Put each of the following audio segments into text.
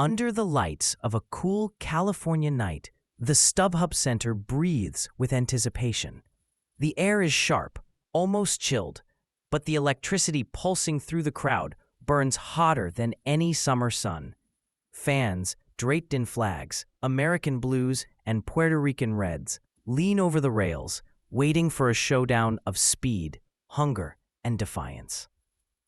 Under the lights of a cool California night, the StubHub Center breathes with anticipation. The air is sharp, almost chilled, but the electricity pulsing through the crowd burns hotter than any summer sun. Fans, draped in flags, American blues, and Puerto Rican reds, lean over the rails, waiting for a showdown of speed, hunger, and defiance.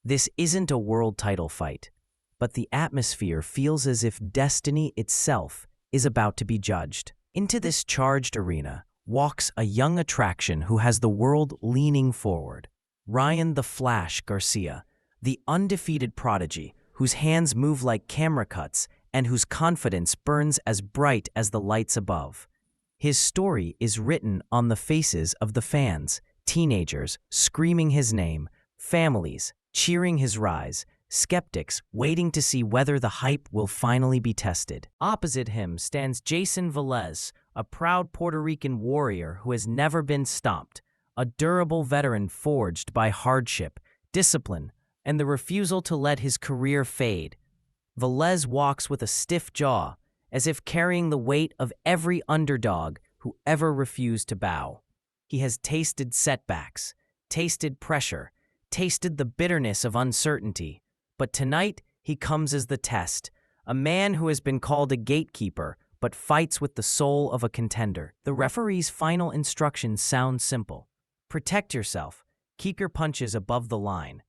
This isn't a world title fight, but the atmosphere feels as if destiny itself is about to be judged. Into this charged arena walks a young attraction who has the world leaning forward. Ryan the Flash Garcia, the undefeated prodigy whose hands move like camera cuts and whose confidence burns as bright as the lights above. His story is written on the faces of the fans, teenagers screaming his name, families cheering his rise, skeptics waiting to see whether the hype will finally be tested. Opposite him stands Jayson Velez, a proud Puerto Rican warrior who has never been stopped, a durable veteran forged by hardship, discipline, and the refusal to let his career fade. Velez walks with a stiff jaw, as if carrying the weight of every underdog who ever refused to bow. He has tasted setbacks, tasted pressure, tasted the bitterness of uncertainty. But tonight, he comes as the test, a man who has been called a gatekeeper, but fights with the soul of a contender. The referee's final instructions sound simple. Protect yourself, keep your punches above the line.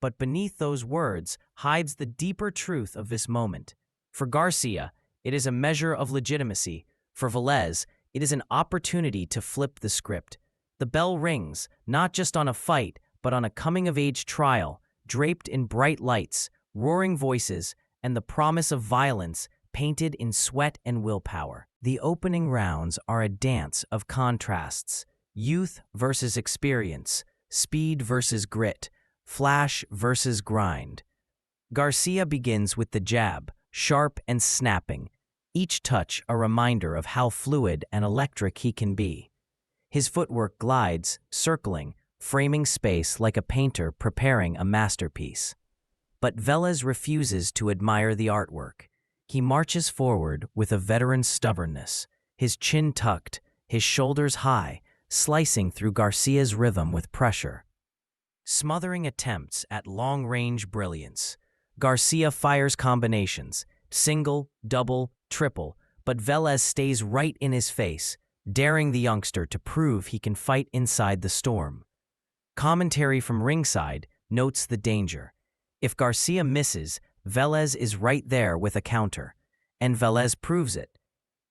But beneath those words hides the deeper truth of this moment. For Garcia, it is a measure of legitimacy. For Velez, it is an opportunity to flip the script. The bell rings, not just on a fight, but on a coming-of-age trial, draped in bright lights, roaring voices, and the promise of violence painted in sweat and willpower. The opening rounds are a dance of contrasts: youth versus experience, speed versus grit, flash versus grind. Garcia begins with the jab, sharp and snapping, each touch a reminder of how fluid and electric he can be. His footwork glides, circling, framing space like a painter preparing a masterpiece. But Velez refuses to admire the artwork. He marches forward with a veteran's stubbornness, his chin tucked, his shoulders high, slicing through Garcia's rhythm with pressure. Smothering attempts at long-range brilliance, Garcia fires combinations, single, double, triple, but Velez stays right in his face, daring the youngster to prove he can fight inside the storm. Commentary from ringside notes the danger. If Garcia misses, Velez is right there with a counter, and Velez proves it.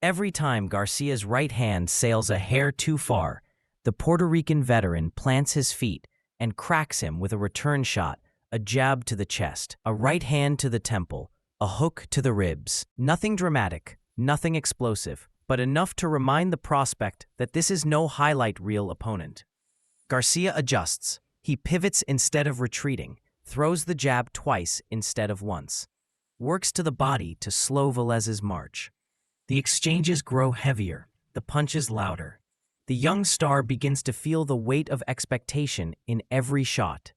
Every time Garcia's right hand sails a hair too far, the Puerto Rican veteran plants his feet and cracks him with a return shot, a jab to the chest, a right hand to the temple, a hook to the ribs. Nothing dramatic, nothing explosive, but enough to remind the prospect that this is no highlight reel opponent. Garcia adjusts. He pivots instead of retreating, throws the jab twice instead of once, works to the body to slow Velez's march. The exchanges grow heavier, the punches louder. The young star begins to feel the weight of expectation in every shot.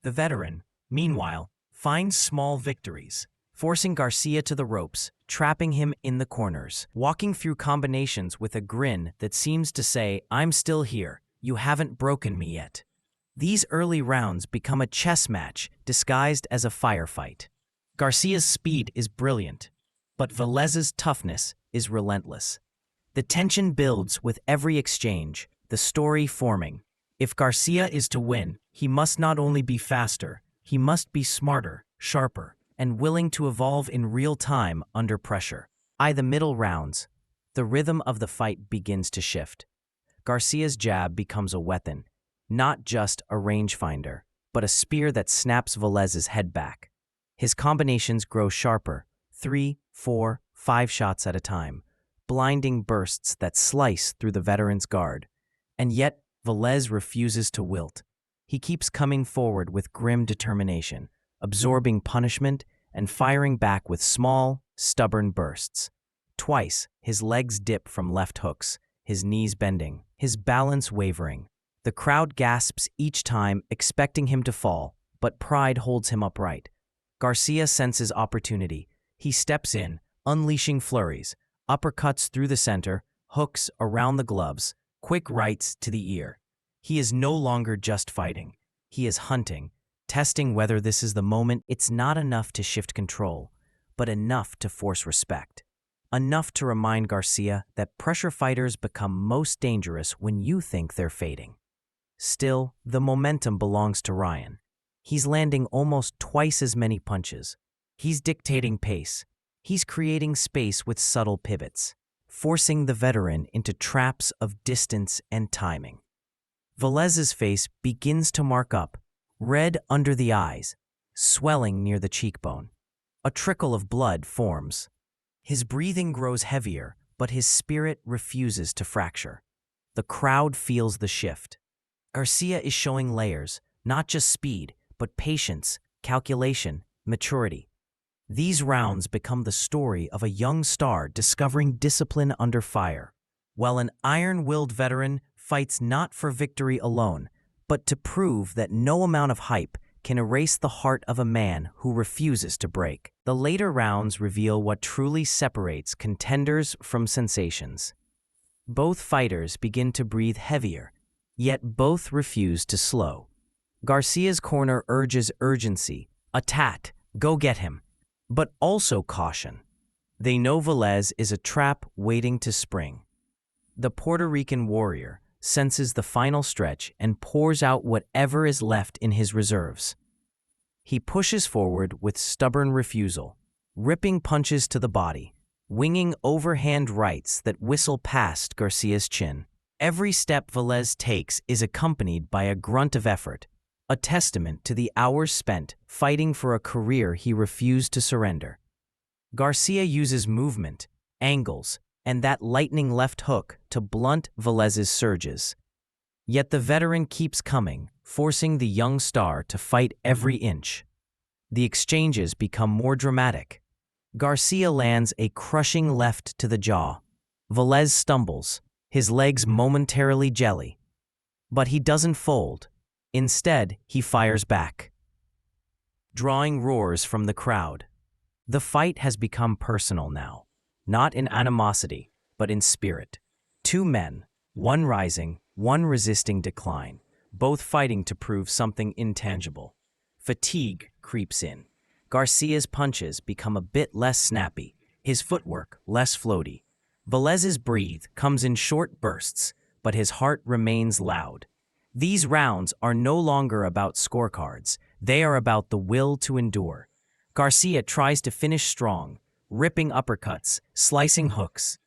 The veteran, meanwhile, finds small victories, forcing Garcia to the ropes, trapping him in the corners, walking through combinations with a grin that seems to say, "I'm still here. You haven't broken me yet." These early rounds become a chess match disguised as a firefight. Garcia's speed is brilliant, but Velez's toughness is relentless. The tension builds with every exchange, the story forming. If Garcia is to win, he must not only be faster, he must be smarter, sharper, and willing to evolve in real time under pressure. By the middle rounds, the rhythm of the fight begins to shift. Garcia's jab becomes a weapon, not just a rangefinder, but a spear that snaps Velez's head back. His combinations grow sharper, 3, 4, 5 shots at a time, blinding bursts that slice through the veteran's guard. And yet, Velez refuses to wilt. He keeps coming forward with grim determination, absorbing punishment and firing back with small, stubborn bursts. Twice, his legs dip from left hooks, his knees bending, his balance wavering. The crowd gasps each time, expecting him to fall, but pride holds him upright. Garcia senses opportunity. He steps in, unleashing flurries, uppercuts through the center, hooks around the gloves, quick rights to the ear. He is no longer just fighting. He is hunting, testing whether this is the moment. It's not enough to shift control, but enough to force respect. Enough to remind Garcia that pressure fighters become most dangerous when you think they're fading. Still, the momentum belongs to Ryan. He's landing almost twice as many punches. He's dictating pace. He's creating space with subtle pivots, forcing the veteran into traps of distance and timing. Velez's face begins to mark up, red under the eyes, swelling near the cheekbone. A trickle of blood forms. His breathing grows heavier, but his spirit refuses to fracture. The crowd feels the shift. Garcia is showing layers, not just speed, but patience, calculation, maturity. These rounds become the story of a young star discovering discipline under fire, while an iron-willed veteran fights not for victory alone, but to prove that no amount of hype can erase the heart of a man who refuses to break. The later rounds reveal what truly separates contenders from sensations. Both fighters begin to breathe heavier, yet both refuse to slow. Garcia's corner urges urgency, attack, go get him, but also caution. They know Velez is a trap waiting to spring. The Puerto Rican warrior senses the final stretch and pours out whatever is left in his reserves. He pushes forward with stubborn refusal, ripping punches to the body, winging overhand rights that whistle past Garcia's chin. Every step Velez takes is accompanied by a grunt of effort, a testament to the hours spent fighting for a career he refused to surrender. Garcia uses movement, angles, and that lightning left hook to blunt Velez's surges. Yet the veteran keeps coming, forcing the young star to fight every inch. The exchanges become more dramatic. Garcia lands a crushing left to the jaw. Velez stumbles, his legs momentarily jelly. But he doesn't fold. Instead, he fires back, drawing roars from the crowd. The fight has become personal now, not in animosity, but in spirit. Two men, one rising, one resisting decline, both fighting to prove something intangible. Fatigue creeps in. Garcia's punches become a bit less snappy, his footwork less floaty. Velez's breath comes in short bursts, but his heart remains loud. These rounds are no longer about scorecards. They are about the will to endure. Garcia tries to finish strong, ripping uppercuts, slicing hooks,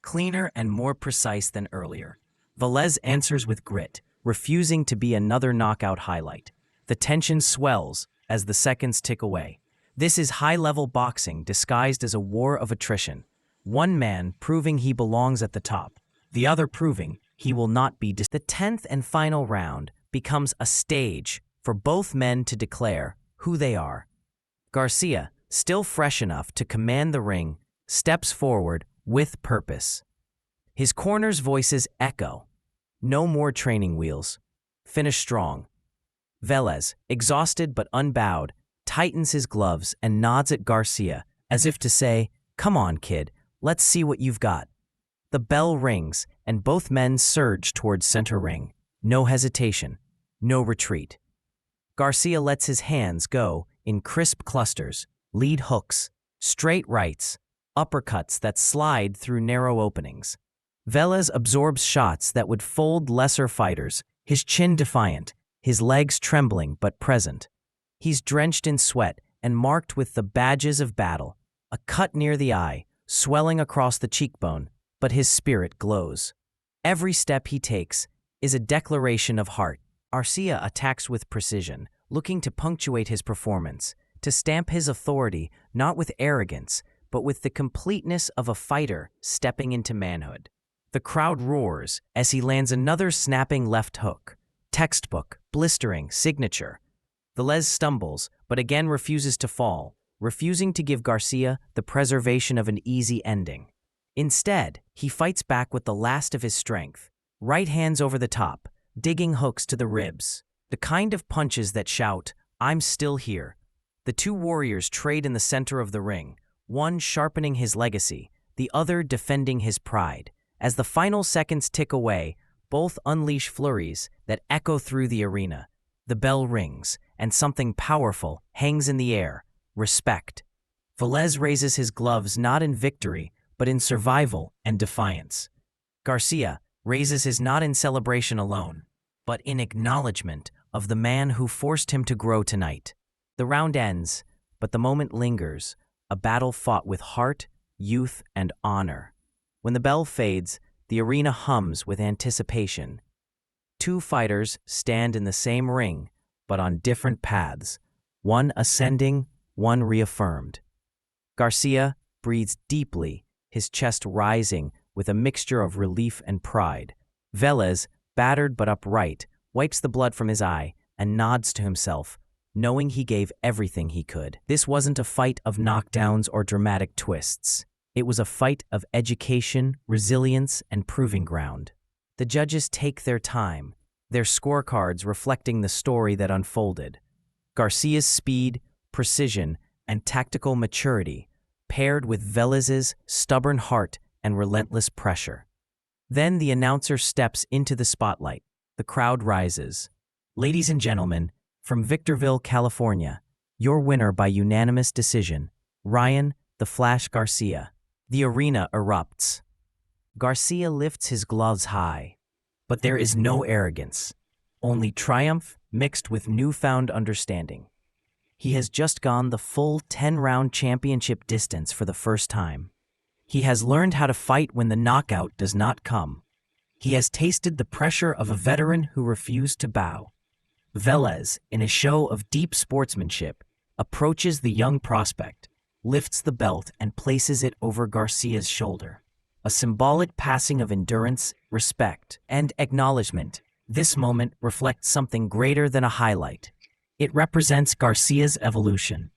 cleaner and more precise than earlier. Velez answers with grit, refusing to be another knockout highlight. The tension swells as the seconds tick away. This is high-level boxing disguised as a war of attrition. One man proving he belongs at the top, the other proving he will not be. The 10th and final round becomes a stage for both men to declare who they are. Garcia, still fresh enough to command the ring, steps forward with purpose. His corner's voices echo. No more training wheels. Finish strong. Velez, exhausted but unbowed, tightens his gloves and nods at Garcia, as if to say, "Come on, kid, let's see what you've got." The bell rings, and both men surge towards center ring. No hesitation, no retreat. Garcia lets his hands go in crisp clusters, lead hooks, straight rights, uppercuts that slide through narrow openings. Velez absorbs shots that would fold lesser fighters, his chin defiant, his legs trembling but present. He's drenched in sweat and marked with the badges of battle, a cut near the eye, swelling across the cheekbone, but his spirit glows. Every step he takes is a declaration of heart. Garcia attacks with precision, looking to punctuate his performance, to stamp his authority not with arrogance, but with the completeness of a fighter stepping into manhood. The crowd roars as he lands another snapping left hook. Textbook, blistering, signature. Velez stumbles, but again refuses to fall, refusing to give Garcia the preservation of an easy ending. Instead, he fights back with the last of his strength, right hands over the top, digging hooks to the ribs. The kind of punches that shout, "I'm still here." The two warriors trade in the center of the ring, one sharpening his legacy, the other defending his pride. As the final seconds tick away, both unleash flurries that echo through the arena. The bell rings, and something powerful hangs in the air: respect. Velez raises his gloves not in victory, but in survival and defiance. Garcia raises his not in celebration alone, but in acknowledgement of the man who forced him to grow tonight. The round ends, but the moment lingers, a battle fought with heart, youth, and honor. When the bell fades, the arena hums with anticipation. Two fighters stand in the same ring, but on different paths, one ascending, one reaffirmed. Garcia breathes deeply, his chest rising with a mixture of relief and pride. Velez, battered but upright, wipes the blood from his eye and nods to himself, knowing he gave everything he could. This wasn't a fight of knockdowns or dramatic twists. It was a fight of education, resilience, and proving ground. The judges take their time, their scorecards reflecting the story that unfolded. Garcia's speed, precision, and tactical maturity, paired with Velez's stubborn heart and relentless pressure. Then the announcer steps into the spotlight. The crowd rises. Ladies and gentlemen, from Victorville, California, your winner by unanimous decision, Ryan "The Flash" Garcia. The arena erupts. Garcia lifts his gloves high. But there is no arrogance, only triumph mixed with newfound understanding. He has just gone the full 10-round championship distance for the first time. He has learned how to fight when the knockout does not come. He has tasted the pressure of a veteran who refused to bow. Velez, in a show of deep sportsmanship, approaches the young prospect, lifts the belt and places it over Garcia's shoulder. A symbolic passing of endurance, respect, and acknowledgement. This moment reflects something greater than a highlight. It represents Garcia's evolution.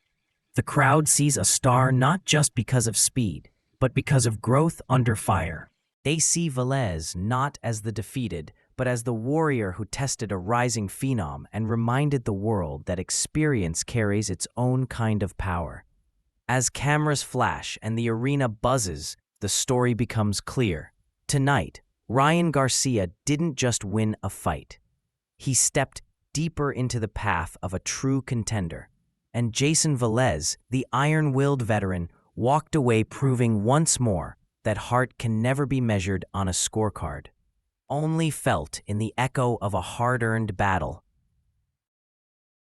The crowd sees a star not just because of speed, but because of growth under fire. They see Velez not as the defeated, but as the warrior who tested a rising phenom and reminded the world that experience carries its own kind of power. As cameras flash and the arena buzzes, the story becomes clear. Tonight, Ryan Garcia didn't just win a fight. He stepped deeper into the path of a true contender. And Jayson Velez, the iron-willed veteran, walked away proving once more that heart can never be measured on a scorecard, only felt in the echo of a hard-earned battle.